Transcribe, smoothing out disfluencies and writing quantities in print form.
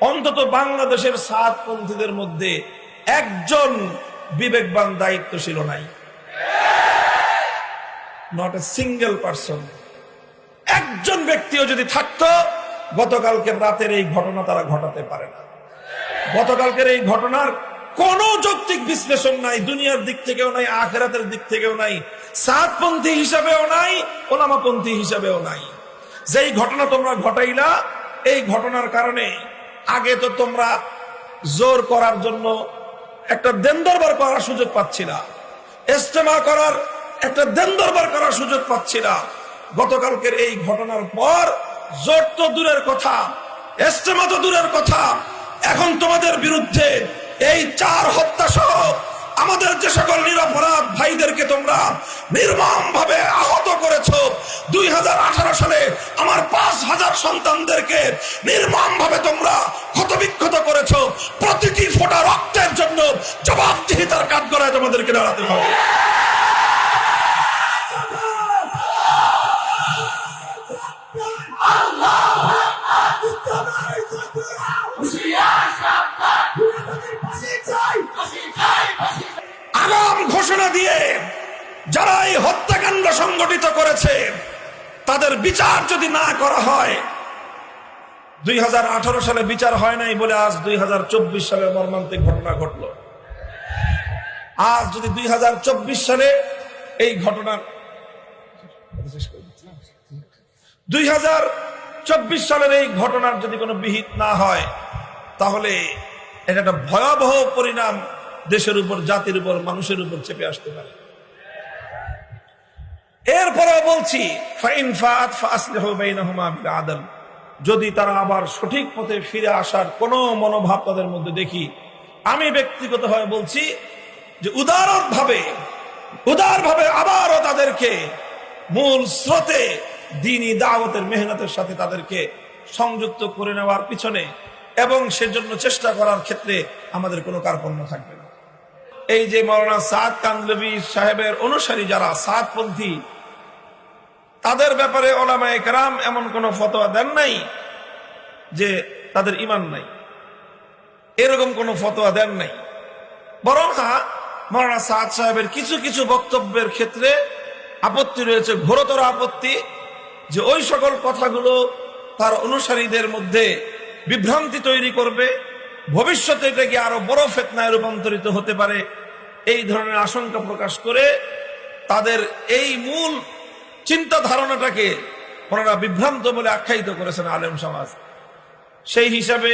অন্তত বাংলাদেশের সাতপন্থীদের মধ্যে একজন বিবেকবান দায়িত্বশীল নাই। Not a single person. একজন ব্যক্তিও যদি থাকতো, গতকালকে রাতের এই ঘটনা তারা ঘটাতে পারে না। গতকালকের এই ঘটনার কোন যৌক্তিক বিশ্লেষণ নাই, দুনিয়ার দিক থেকেও নাই, আখিরাতের দিক থেকেও নাই, সাতপন্থী হিসাবেও নাই, ওলামাপন্থী হিসাবেও নাই। যেই ঘটনা তোমরা ঘটাইলা, এই ঘটনার কারণে আগে তো তোমরা জোর করার জন্য একটা দেন দরবার করার সুযোগ পাচ্ছিলা, ইজতেমা করার একটা দেন দরবার করার সুযোগ পাচ্ছিলা। গতকালকের এই ঘটনার পর জোর তো দূরের কথা, ইজতেমা তো দূরের কথা, এখন তোমাদের বিরুদ্ধে এই 4 হত্যা সহ আমাদের যে সকল নিরপরাধ ভাইদেরকে তোমরা নির্মম ভাবে আহত করেছো, 2018 সালে আমার 5000 সন্তানদেরকে নির্মম ভাবে তোমরা ক্ষতবিক্ষত করেছো, প্রতিটি ফোঁটা রক্তের জন্য জবাবদিহিতার কাঠগড়ায় তোমাদেরকে দাঁড়াতে হবে। আগাম ঘোষণা দিয়ে যারা এই হত্যাকাণ্ড সংগঠিত করেছে তাদের বিচার যদি না করা হয়, 2018 সালে বিচার হয় নাই বলে আজ 2024 সালে মর্মান্তিক ঘটনা ঘটলো। আজ যদি 2024 সালে এই ঘটনার 2024 সালের এই ঘটনার যদি কোনো বিহিত না হয়, তাহলে এটা একটা ভয়াবহ পরিণাম দেশের উপর, জাতির উপর, মানুষের উপর চেপে আসতে পারে। এরপরেও বলছি, ফাইন ফাআত ফাসলিহু বাইনাহুমা বিল আদল, যদি তারা আবার সঠিক পথে ফিরে আসার কোনো মনোভাব তাদের মধ্যে দেখি, আমি ব্যক্তিগতভাবে বলছি যে উদারভাবে আবারও তাদেরকে মূল স্রোতে দ্বীনি দাওয়াতের মেহনতের সাথে তাদেরকে সংযুক্ত করে নেওয়ার পিছনে এবং সেজন্য চেষ্টা করার ক্ষেত্রে আমাদের কোনো কার্পণ্য থাকবে না। এই যে মাওলানা সাদ কান্দলভি সাহেবের অনুসারী যারা সাতপন্থী, তাদের ব্যাপারে ওলামায়ে কেরাম এমন কোন ফতোয়া দেন নাই যে তাদের ঈমান নাই, এরকম কোন ফতোয়া দেন নাই। বরং মাওলানা সাদ সাহেবের কিছু কিছু বক্তব্যের ক্ষেত্রে আপত্তি রয়েছে, ঘোরতর আপত্তি, যে ওই সকল কথাগুলো তার অনুসারীদের মধ্যে বিভ্রান্তি তৈরি করবে, ভবিষ্যতে এটা কি আরো বড় ফিতনায় রূপান্তরিত হতে পারে, এই ধরনের আশঙ্কা প্রকাশ করে তাদের এই মূল চিন্তা ধারণাটাকে ওনারা বিভ্রান্ত বলে আখ্যায়িত করেছেন আলেম সমাজ। সেই হিসাবে